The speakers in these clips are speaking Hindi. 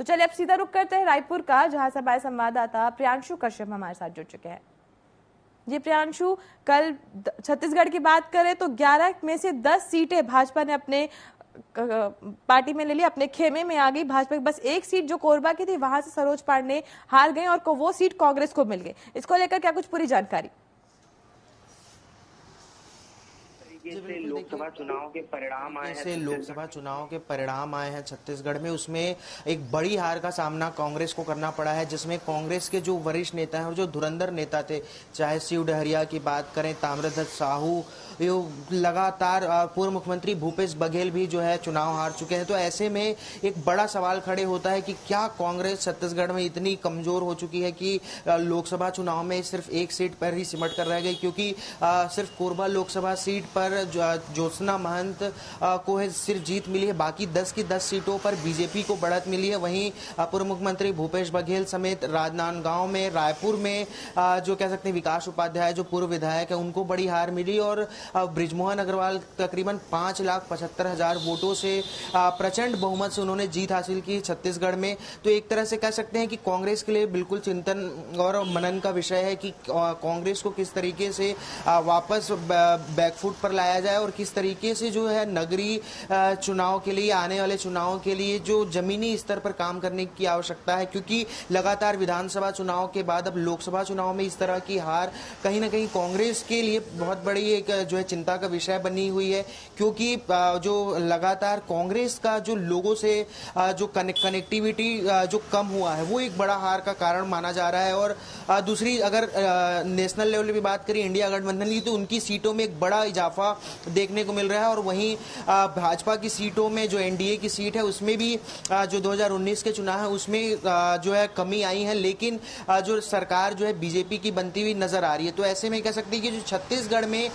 तो चलिए अब सीधा रुक करते हैं रायपुर का, जहां से हमारे संवाददाता प्रियांशु कश्यप हमारे साथ जुड़ चुके हैं। जी प्रियांशु, कल छत्तीसगढ़ की बात करें तो 11 में से 10 सीटें भाजपा ने अपने पार्टी में ले ली, अपने खेमे में आ गई भाजपा की। बस एक सीट जो कोरबा की थी वहां से सरोज पांडे हार गए और वो सीट कांग्रेस को मिल गई। इसको लेकर क्या कुछ पूरी जानकारी? जैसे लोकसभा चुनाव के परिणाम आए हैं छत्तीसगढ़ में, उसमें एक बड़ी हार का सामना कांग्रेस को करना पड़ा है, जिसमें कांग्रेस के जो वरिष्ठ नेता हैं और जो धुरंधर नेता थे, चाहे शिव डहरिया की बात करें, ताम्रध्वज साहू, लगातार पूर्व मुख्यमंत्री भूपेश बघेल भी जो है चुनाव हार चुके हैं। तो ऐसे में एक बड़ा सवाल खड़े होता है कि क्या कांग्रेस छत्तीसगढ़ में इतनी कमजोर हो चुकी है कि लोकसभा चुनाव में सिर्फ एक सीट पर ही सिमट कर रह गई, क्योंकि सिर्फ कोरबा लोकसभा सीट पर ज्योत्सना महंत को है सिर्फ जीत मिली है, बाकी 10 की 10 सीटों पर बीजेपी को बढ़त मिली है। वहीं पूर्व मुख्यमंत्री भूपेश बघेल समेत राजनांदगांव में, रायपुर में जो कह सकते हैं विकास उपाध्याय जो पूर्व विधायक है, उनको बड़ी हार मिली और बृजमोहन अग्रवाल तकरीबन 5,75,000 वोटों से प्रचंड बहुमत से उन्होंने जीत हासिल की छत्तीसगढ़ में। तो एक तरह से कह सकते हैं कि कांग्रेस के लिए बिल्कुल चिंतन और मनन का विषय है कि कांग्रेस को किस तरीके से वापस बैकफुट पर लाया जाए और किस तरीके से जो है नगरीय चुनाव के लिए, आने वाले चुनाव के लिए जो जमीनी स्तर पर काम करने की आवश्यकता है, क्योंकि लगातार विधानसभा चुनाव के बाद अब लोकसभा चुनाव में इस तरह की हार कहीं ना कहीं कांग्रेस के लिए बहुत बड़ी एक जो है चिंता का विषय बनी हुई है, क्योंकि जो लगातार कांग्रेस का जो लोगों से जो कनेक्टिविटी जो कम हुआ है वो एक बड़ा हार का कारण माना जा रहा है। और दूसरी अगर नेशनल लेवल की बात करें इंडिया गठबंधन की, तो उनकी सीटों में एक बड़ा इजाफा देखने को मिल रहा है और वहीं भाजपा की सीटों में जो एनडीए की सीट है उसमें भी जो 2019 के चुनाव है उसमें जो है कमी आई है, लेकिन जो सरकार जो है बीजेपी की बनती हुई नजर आ रही है। तो ऐसे में कह सकते हैं कि जो छत्तीसगढ़ में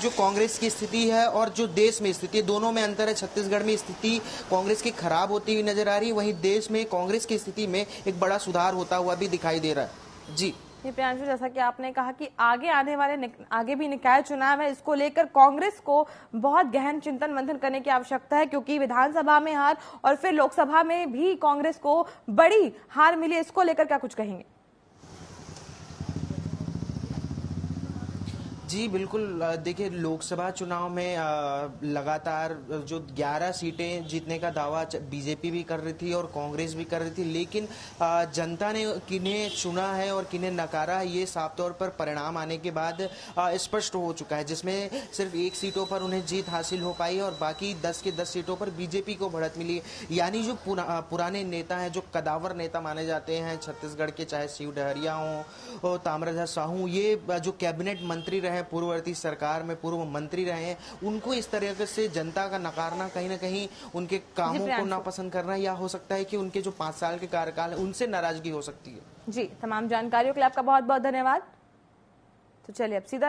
जो कांग्रेस की स्थिति है और जो देश में स्थिति है, दोनों में अंतर है। छत्तीसगढ़ में स्थिति कांग्रेस की खराब होती हुई नजर आ रही है, वहीं देश में कांग्रेस की स्थिति में एक बड़ा सुधार होता हुआ भी दिखाई दे रहा है। जी प्रियांशु, जैसा कि आपने कहा कि आगे आने वाले आगे भी निकाय चुनाव है, इसको लेकर कांग्रेस को बहुत गहन चिंतन मंथन करने की आवश्यकता है, क्योंकि विधानसभा में हार और फिर लोकसभा में भी कांग्रेस को बड़ी हार मिली। इसको लेकर क्या कुछ कहेंगे? जी बिल्कुल, देखिए लोकसभा चुनाव में लगातार जो 11 सीटें जीतने का दावा बीजेपी भी कर रही थी और कांग्रेस भी कर रही थी, लेकिन जनता ने किन्हें चुना है और किन्हें नकारा है ये साफ तौर पर परिणाम आने के बाद स्पष्ट हो चुका है, जिसमें सिर्फ एक सीटों पर उन्हें जीत हासिल हो पाई और बाकी 10 की 10 सीटों पर बीजेपी को बढ़त मिली। यानी जो पुराने नेता हैं, जो कदावर नेता माने जाते हैं छत्तीसगढ़ के, चाहे शिव डहरिया हो, ताम्रध्वज साहू, ये जो कैबिनेट मंत्री रहे, पूर्ववर्ती सरकार में पूर्व मंत्री रहे हैं, उनको इस तरह से जनता का नकारना कहीं ना कहीं उनके कामों को नापसंद करना, या हो सकता है कि उनके जो 5 साल के कार्यकाल है उनसे नाराजगी हो सकती है। जी, तमाम जानकारियों के लिए आपका बहुत बहुत धन्यवाद। तो चलिए अब सीधा